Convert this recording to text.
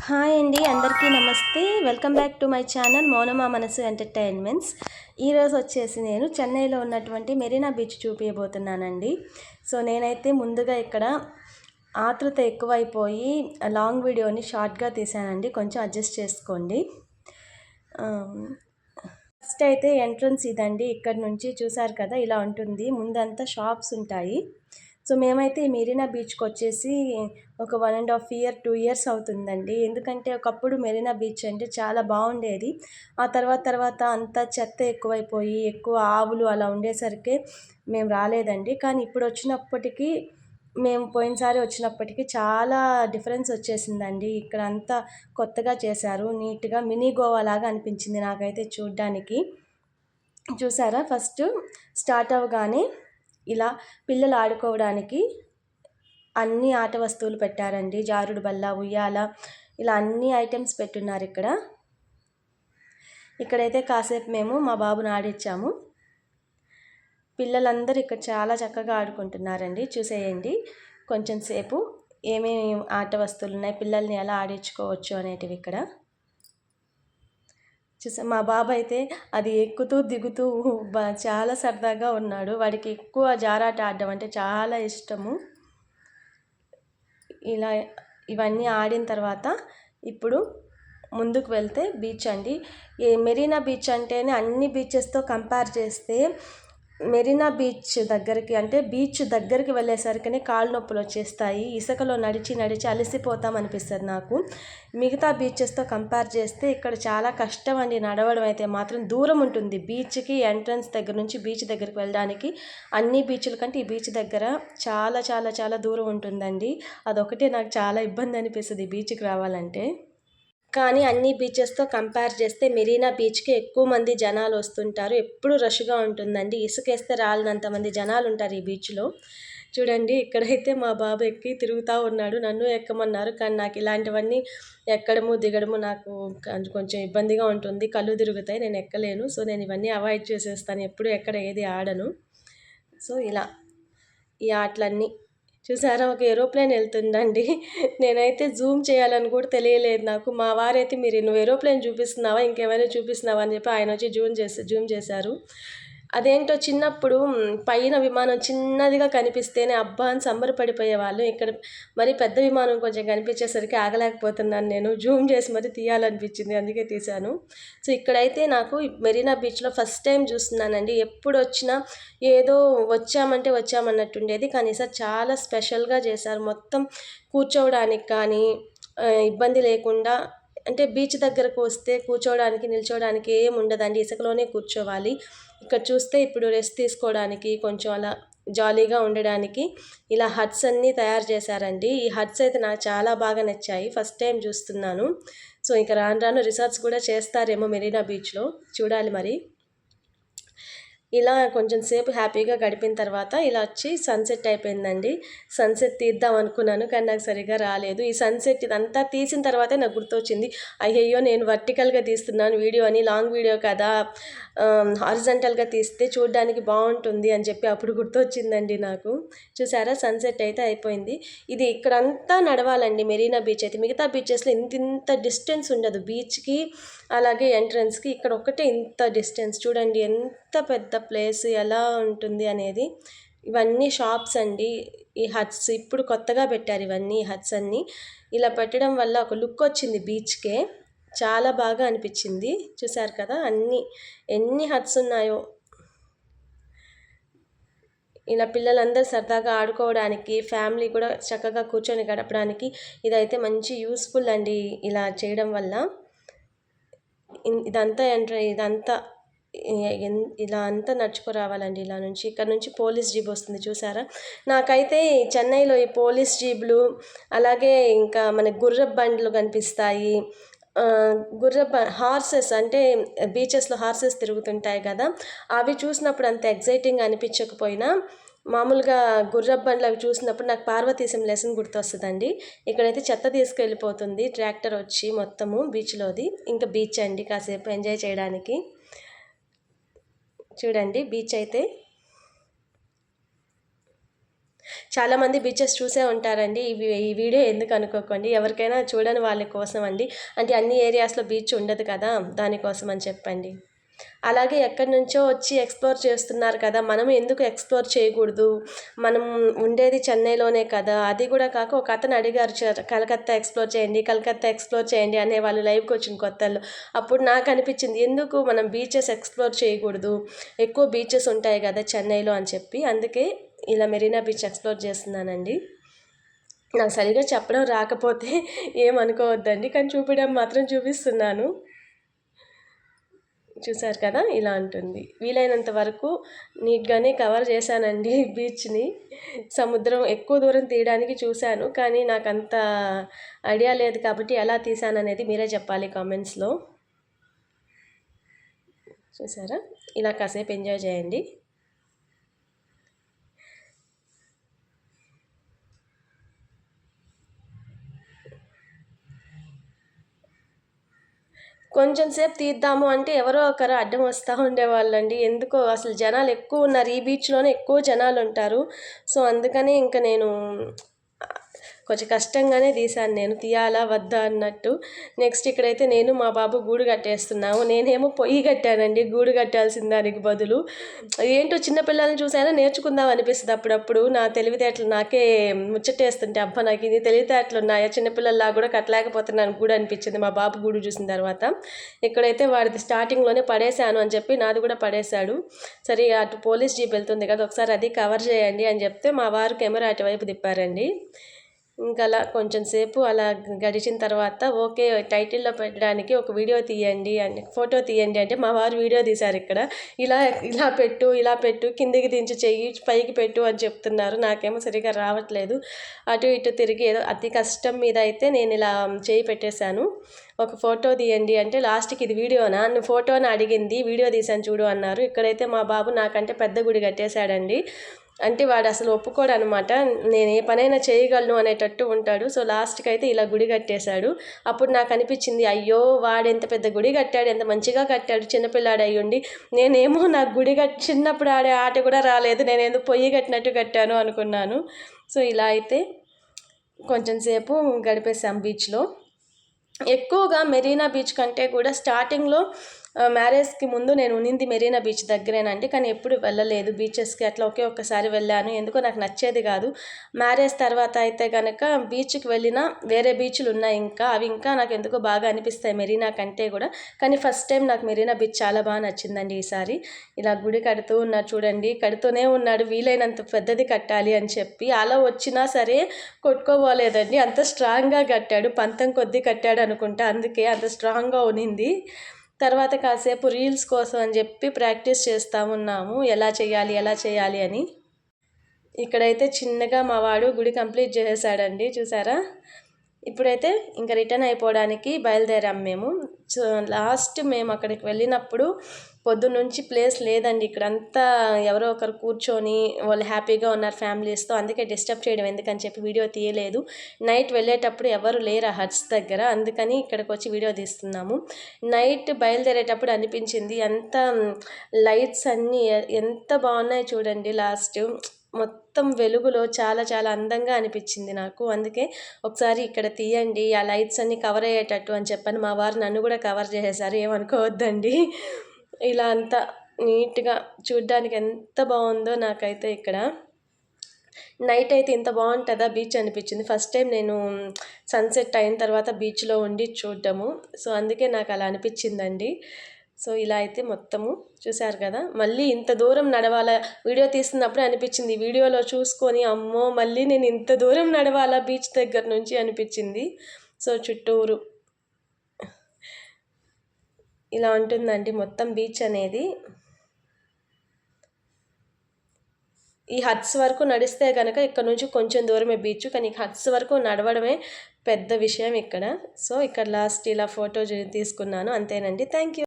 Hi అండి, అందరికీ నమస్తే. Welcome back to my channel Mounama Manasu entertainments. ఈరోజు వచ్చేసి నేను చెన్నైలో ఉన్నటువంటి మెరీనా బీచ్ చూపించబోతున్నానండి. సో నేనైతే ముందుగా ఇక్కడ ఆతృత ఎక్కువైపోయి లాంగ్ వీడియోని షార్ట్గా తీసానండి, కొంచెం అడ్జస్ట్ చేసుకోండి. ఫస్ట్ అయితే ఎంట్రన్స్ ఇదండి. ఇక్కడ నుంచి చూసారు కదా, ఇలా ఉంటుంది. ముందంతా షాప్స్ ఉంటాయి. సో మేమైతే ఈ మెరీనా బీచ్కి వచ్చేసి ఒక 1.5 ఇయర్ 2 ఇయర్స్ అవుతుందండి. ఎందుకంటే ఒకప్పుడు మెరీనా బీచ్ అంటే చాలా బాగుండేది. ఆ తర్వాత అంతా చెత్త ఎక్కువైపోయి ఎక్కువ ఆవులు అలా ఉండేసరికి మేము రాలేదండి. కానీ ఇప్పుడు వచ్చినప్పటికీ, మేము పోయినసారి వచ్చినప్పటికీ చాలా డిఫరెన్స్ వచ్చేసిందండి. ఇక్కడ అంతా కొత్తగా చేశారు, నీట్గా మినీ గోవా లాగా అనిపించింది నాకైతే చూడ్డానికి. చూసారా, ఫస్ట్ స్టార్ట్ అవ్వగానే ఇలా పిల్లలు ఆడుకోవడానికి అన్ని ఆట వస్తువులు పెట్టారండి. జారుడు బల్ల, ఉయ్యాల, ఇలా అన్ని ఐటమ్స్ పెట్టున్నారు ఇక్కడైతే కాసేపు మేము మా బాబుని ఆడిచ్చాము. పిల్లలందరూ ఇక్కడ చాలా చక్కగా ఆడుకుంటున్నారండి. చూసేయండి కొంచెం సేపు ఏమేమి ఆట వస్తువులు ఉన్నాయి, పిల్లల్ని ఎలా ఆడించుకోవచ్చు అనేటివి ఇక్కడ చూసా. మా బాబు అయితే అది ఎక్కుతూ దిగుతూ చాలా సరదాగా ఉన్నాడు. వాడికి ఎక్కువ జారాట ఆడడం అంటే చాలా ఇష్టము. ఇలా ఇవన్నీ ఆడిన తర్వాత ఇప్పుడు ముందుకు వెళ్తే బీచ్ అండి. ఈ మెరీనా బీచ్ అంటేనే అన్ని బీచెస్తో కంపేర్ చేస్తే మెరీనా బీచ్ దగ్గరికి, అంటే బీచ్ దగ్గరికి వెళ్ళేసరికి కాళ్ళు నొప్పులు వచ్చేస్తాయి. ఇసుకలో నడిచి నడిచి అలసిపోతాం అనిపిస్తుంది నాకు. మిగతా బీచెస్తో కంపేర్ చేస్తే ఇక్కడ చాలా కష్టం అండి. నడవడం అయితే మాత్రం దూరం ఉంటుంది. బీచ్కి ఎంట్రన్స్ దగ్గర నుంచి బీచ్ దగ్గరికి వెళ్ళడానికి అన్ని బీచ్ల కంటే ఈ బీచ్ దగ్గర చాలా చాలా చాలా దూరం ఉంటుందండి. అదొకటే నాకు చాలా ఇబ్బంది అనిపిస్తుంది బీచ్కి రావాలంటే. కానీ అన్ని బీచెస్తో కంపేర్ చేస్తే మెరీనా బీచ్కి ఎక్కువ మంది జనాలు వస్తుంటారు. ఎప్పుడు రష్గా ఉంటుందండి. ఇసుకేస్తే రాలినంత మంది జనాలు ఉంటారు ఈ బీచ్లో. చూడండి, ఇక్కడైతే మా బాబు ఎక్కి తిరుగుతూ ఉన్నాడు. నన్ను ఎక్కమన్నారు, కానీ నాకు ఇలాంటివన్నీ ఎక్కడము దిగడము నాకు కొంచెం ఇబ్బందిగా ఉంటుంది. కళ్ళు తిరుగుతాయి, నేను ఎక్కలేను. సో నేను ఇవన్నీ అవాయిడ్ చేసేస్తాను, ఎప్పుడు ఎక్కడ ఏది ఆడను. సో ఇలా ఈ ఆటలన్నీ చూసారా, ఒక ఏరోప్లేన్ వెళ్తుందండి. నేనైతే జూమ్ చేయాలని కూడా తెలియలేదు నాకు. మా వారైతే నువ్వు ఏరోప్లేన్ చూపిస్తున్నావా, ఇంకేమైనా చూపిస్తున్నావా అని చెప్పి ఆయన వచ్చి జూమ్ చేశారు. అదేంటో చిన్నప్పుడు పైన విమానం చిన్నదిగా కనిపిస్తేనే అబ్బా అని సంబరపడిపోయేవాళ్ళు. ఇక్కడ మరి పెద్ద విమానం కొంచెం కనిపించేసరికి ఆగలేకపోతున్నాను. నేను జూమ్ చేసి మరి తీయాలనిపించింది, అందుకే తీశాను. సో ఇక్కడైతే నాకు మెరీనా బీచ్లో ఫస్ట్ టైం చూస్తున్నానండి. ఎప్పుడు వచ్చినా ఏదో వచ్చామన్నట్టుండేది, కానీ ఈసారి చాలా స్పెషల్గా చేశారు. మొత్తం కూర్చోవడానికి కానీ ఇబ్బంది లేకుండా, అంటే బీచ్ దగ్గరకు వస్తే కూర్చోవడానికి నిల్చోవడానికి ఏం ఉండదండి, ఇసుకలోనే కూర్చోవాలి. ఇక్కడ చూస్తే ఇప్పుడు రెస్ట్ తీసుకోవడానికి కొంచెం అలా జాలీగా ఉండడానికి ఇలా హట్స్ అన్నీ తయారు చేశారండి. ఈ హట్స్ అయితే నాకు చాలా బాగా నచ్చాయి, ఫస్ట్ టైం చూస్తున్నాను. సో ఇంకా రాను రాను రిసార్ట్స్ కూడా చేస్తారేమో మెరీనా బీచ్లో, చూడాలి మరి. ఇలా కొంచెం సేపు హ్యాపీగా గడిపిన తర్వాత ఇలా వచ్చి సన్సెట్ అయిపోయిందండి. సన్సెట్ తీద్దాం అనుకున్నాను, కానీ నాకు సరిగా రాలేదు. ఈ సన్సెట్ ఇదంతా తీసిన తర్వాతే నాకు గుర్తొచ్చింది, అయ్యయ్యో నేను వర్టికల్గా తీస్తున్నాను వీడియో అని, లాంగ్ వీడియో కదా, హారిజంటల్గా తీస్తే చూడడానికి బాగుంటుంది అని చెప్పి అప్పుడు గుర్తొచ్చిందండి నాకు. చూసారా, సన్సెట్ అయితే అయిపోయింది. ఇది ఇక్కడంతా నడవాలండి మెరీనా బీచ్ అయితే. మిగతా బీచెస్లో ఇంత డిస్టెన్స్ ఉండదు బీచ్కి అలాగే ఎంట్రన్స్కి. ఇక్కడ ఒక్కటే ఇంత డిస్టెన్స్. చూడండి ఎంత పెద్ద ప్లేస్ ఎలా ఉంటుంది అనేది. ఇవన్నీ షాప్స్ అండి. ఈ హట్స్ ఇప్పుడు కొత్తగా పెట్టారు ఇవన్నీ హట్స్ అన్నీ. ఇలా పెట్టడం వల్ల ఒక లుక్ వచ్చింది బీచ్కే, చాలా బాగా అనిపించింది. చూసారు కదా ఎన్ని హట్స్ ఉన్నాయో. ఇలా పిల్లలందరూ సరదాగా ఆడుకోవడానికి, ఫ్యామిలీ కూడా చక్కగా కూర్చొని గడపడానికి ఇదైతే మంచి యూస్ఫుల్ అండి ఇలా చేయడం వల్ల. ఇదంతా ఇలా అంతా నడుచుకురావాలండి. ఇలా నుంచి ఇక్కడ నుంచి పోలీస్ జీప్ వస్తుంది చూసారా. నాకైతే చెన్నైలో ఈ పోలీస్ జీపులు అలాగే ఇంకా మన గుర్రపు బండ్లు కనిపిస్తాయి. హార్సెస్ అంటే బీచెస్లో హార్సెస్ తిరుగుతుంటాయి కదా, అవి చూసినప్పుడు అంత ఎగ్జైటింగ్ అనిపించకపోయినా మామూలుగా గుర్రపు బండ్లు అవి చూసినప్పుడు నాకు పార్వతీశం లెసన్ గుర్తొస్తుందండి. ఇక్కడైతే చెత్త తీసుకెళ్ళిపోతుంది ట్రాక్టర్ వచ్చి మొత్తము బీచ్లోది. ఇంకా బీచ్ అండి, కాసేపు ఎంజాయ్ చేయడానికి. చూడండి బీచ్ అయితే చాలామంది బీచెస్ చూసే ఉంటారండి. ఈ వీడియో ఎందుకు అనుకోకండి, ఎవరికైనా చూడని వాళ్ళ కోసం అండి. అంటే అన్ని ఏరియాస్లో బీచ్ ఉండదు కదా, దానికోసం అని చెప్పండి. అలాగే ఎక్కడి నుంచో వచ్చి ఎక్స్ప్లోర్ చేస్తున్నారు కదా, మనం ఎందుకు ఎక్స్ప్లోర్ చేయకూడదు? మనం ఉండేది చెన్నైలోనే కదా. అది కూడా కాక ఒక అతను అడిగారు, కలకత్తా ఎక్స్ప్లోర్ చేయండి, కలకత్తా ఎక్స్ప్లోర్ చేయండి అనే వాళ్ళు లైవ్కి వచ్చిన కొత్తల్లో. అప్పుడు నాకు అనిపించింది, ఎందుకు మనం బీచెస్ ఎక్స్ప్లోర్ చేయకూడదు, ఎక్కువ బీచెస్ ఉంటాయి కదా చెన్నైలో అని చెప్పి. అందుకే ఇలా మెరీనా బీచ్ ఎక్స్ప్లోర్ చేస్తున్నానండి. నాకు సరిగా చెప్పడం రాకపోతే ఏమనుకోవద్దండి, కానీ చూపించడం మాత్రం చూపిస్తున్నాను. చూసారు కదా, ఇలా ఉంటుంది. వీలైనంత వరకు నీట్గానే కవర్ చేశానండి బీచ్ని. సముద్రం ఎక్కువ దూరం తీయడానికి చూశాను, కానీ నాకు అంత ఐడియా లేదు కాబట్టి ఎలా తీసాను అనేది మీరే చెప్పాలి కామెంట్స్లో. చూసారా, ఇలా కాసేపు ఎంజాయ్ చేయండి. కొంచెం సేపు తీద్దాము అంటే ఎవరో ఒకరు అడ్డం వస్తూ ఉండేవాళ్ళండి. ఎందుకో అసలు జనాలు ఎక్కువ ఉన్నారు, ఈ బీచ్లోనే ఎక్కువ జనాలు ఉంటారు. సో అందుకని ఇంకా నేను కొంచెం కష్టంగానే తీశాను, నేను తీయాలా వద్దా అన్నట్టు. నెక్స్ట్ ఇక్కడైతే నేను మా బాబు గూడు కట్టేస్తున్నాము. నేనేమో పొయ్యి కట్టానండి గూడు కట్టాల్సిన దానికి బదులు. ఏంటో చిన్నపిల్లల్ని చూసైనా నేర్చుకుందాం అనిపిస్తుంది అప్పుడప్పుడు. నా తెలివితేటలు నాకే ముచ్చటేస్తుంటే, అబ్బా నాకు ఇది తెలివితేటలు ఉన్నాయా, చిన్నపిల్లల్లా కూడా కట్టలేకపోతున్నాను గూడు అనిపించింది మా బాబు గూడు చూసిన తర్వాత. ఇక్కడైతే వాడిది స్టార్టింగ్లోనే పడేశాను అని చెప్పి నాది కూడా పడేశాడు. సరే అటు పోలీస్ జీప్ వెళ్తుంది కదా, ఒకసారి అది కవర్ చేయండి అని చెప్తే మా వారు కెమెరా అటువైపు తిప్పారండి. ఇంకా అలా కొంచెం సేపు అలా గడిచిన తర్వాత, ఓకే టైటిల్లో పెట్టడానికి ఒక వీడియో తీయండి అని, ఫోటో తీయండి అంటే మా వారు వీడియో తీశారు. ఇక్కడ ఇలా ఇలా పెట్టు, ఇలా పెట్టు, కిందికి దించి చెయ్యి, పైకి పెట్టు అని చెప్తున్నారు. నాకేమో సరిగా రావట్లేదు. అటు ఇటు తిరిగి ఏదో అతి కష్టం మీద అయితే నేను ఇలా చేయి పెట్టేశాను. ఒక ఫోటో తీయండి అంటే లాస్ట్కి ఇది వీడియోనా, నువ్వు ఫోటోని అడిగింది, వీడియో తీసాను చూడు అన్నారు. ఇక్కడైతే మా బాబు నాకంటే పెద్ద గుడి కట్టేశాడండి. అంటే వాడు అసలు ఒప్పుకోడు అనమాట, నేను ఏ పనైనా చేయగలను అనేటట్టు ఉంటాడు. సో లాస్ట్కి అయితే ఇలా గుడి కట్టేశాడు. అప్పుడు నాకు అనిపించింది, అయ్యో వాడు ఎంత పెద్ద గుడి కట్టాడు, ఎంత మంచిగా కట్టాడు, చిన్నపిల్లాడు అయ్యుండి. నేనేమో నాకు గుడి చిన్నప్పుడు ఆడే ఆట కూడా రాలేదు, నేను ఎందుకు పొయ్యి కట్టినట్టు కట్టాను అనుకున్నాను. సో ఇలా అయితే కొంచెం సేపు గడిపేశాం బీచ్లో. ఎక్కువగా మెరీనా బీచ్ కంటే కూడా స్టార్టింగ్లో మ్యారేజ్కి ముందు నేను ఉన్నింది మెరీనా బీచ్ దగ్గరేనండి, కానీ ఎప్పుడు వెళ్ళలేదు బీచెస్కి. అట్లా ఒక్కసారి వెళ్ళాను, ఎందుకో నాకు నచ్చేది కాదు. మ్యారేజ్ తర్వాత అయితే కనుక బీచ్కి వెళ్ళినా వేరే బీచ్లు ఉన్నాయి ఇంకా, అవి ఇంకా నాకు ఎందుకో బాగా అనిపిస్తాయి మెరీనా కంటే కూడా. కానీ ఫస్ట్ టైం నాకు మెరీనా బీచ్ చాలా బాగా నచ్చిందండి ఈసారి. ఇలా గుడి కడుతూ ఉన్నారు చూడండి, కడుతూనే ఉన్నాడు, వీలైనంత పెద్దది కట్టాలి అని చెప్పి. అలా వచ్చినా సరే కొట్టుకోబోలేదండి, అంత స్ట్రాంగ్గా కట్టాడు, పంతం కొద్దీ కట్టాడు అనుకుంటా, అందుకే అంత స్ట్రాంగ్గా ఉన్నింది. తర్వాత కాసేపు రీల్స్ కోసం అని చెప్పి ప్రాక్టీస్ చేస్తూ ఉన్నాము, ఎలా చేయాలి అని. ఇక్కడైతే చిన్నగా మా వాడు గుడి కంప్లీట్ చేసేసాడండి, చూసారా. ఇప్పుడైతే ఇంకా రిటర్న్ అయిపోవడానికి బయలుదేరాం మేము. లాస్ట్ మేము అక్కడికి వెళ్ళినప్పుడు పొద్దున్నుంచి ప్లేస్ లేదండి, ఇక్కడంతా ఎవరో ఒకరు కూర్చొని వాళ్ళు హ్యాపీగా ఉన్నారు ఫ్యామిలీస్తో, అందుకే డిస్టర్బ్ చేయడం ఎందుకని చెప్పి వీడియో తీయలేదు. నైట్ వెళ్ళేటప్పుడు ఎవరు లేరు ఆ హట్స్ దగ్గర, అందుకని ఇక్కడికి వచ్చి వీడియో తీస్తున్నాము. నైట్ బయలుదేరేటప్పుడు అనిపించింది, అంత లైట్స్ అన్నీ ఎంత బాగున్నాయి చూడండి, లాస్ట్ మొత్తం వెలుగులో చాలా చాలా అందంగా అనిపించింది నాకు. అందుకే ఒకసారి ఇక్కడ తీయండి, ఆ లైట్స్ అన్నీ కవర్ అయ్యేటట్టు అని చెప్పని మా వారు నన్ను కూడా కవర్ చేసేసారు, ఏమనుకోవద్దండి. ఇలా అంతా నీట్గా చూడ్డానికి ఎంత బాగుందో నాకైతే ఇక్కడ. నైట్ అయితే ఇంత బాగుంటుందా బీచ్ అనిపించింది. ఫస్ట్ టైం నేను సన్సెట్ అయిన తర్వాత బీచ్లో ఉండి చూడటము, సో అందుకే నాకు అలా అనిపించిందండి. సో ఇలా అయితే మొత్తము చూశారు కదా. మళ్ళీ ఇంత దూరం నడవాలా, వీడియో తీస్తున్నప్పుడే అనిపించింది, వీడియోలో చూసుకొని అమ్మో మళ్ళీ నేను ఇంత దూరం నడవాలా బీచ్ దగ్గర నుంచి అనిపించింది. సో చుట్టూరు ఇలా ఉంటుందండి మొత్తం బీచ్ అనేది. ఈ హట్స్ వరకు నడిస్తే కనుక ఇక్కడ నుంచి కొంచెం దూరమే బీచ్, కానీ హట్స్ వరకు నడవడమే పెద్ద విషయం ఇక్కడ. సో ఇక్కడ లాస్ట్ ఇలా ఫోటో తీసుకున్నాను, అంతేనండి. Thank you.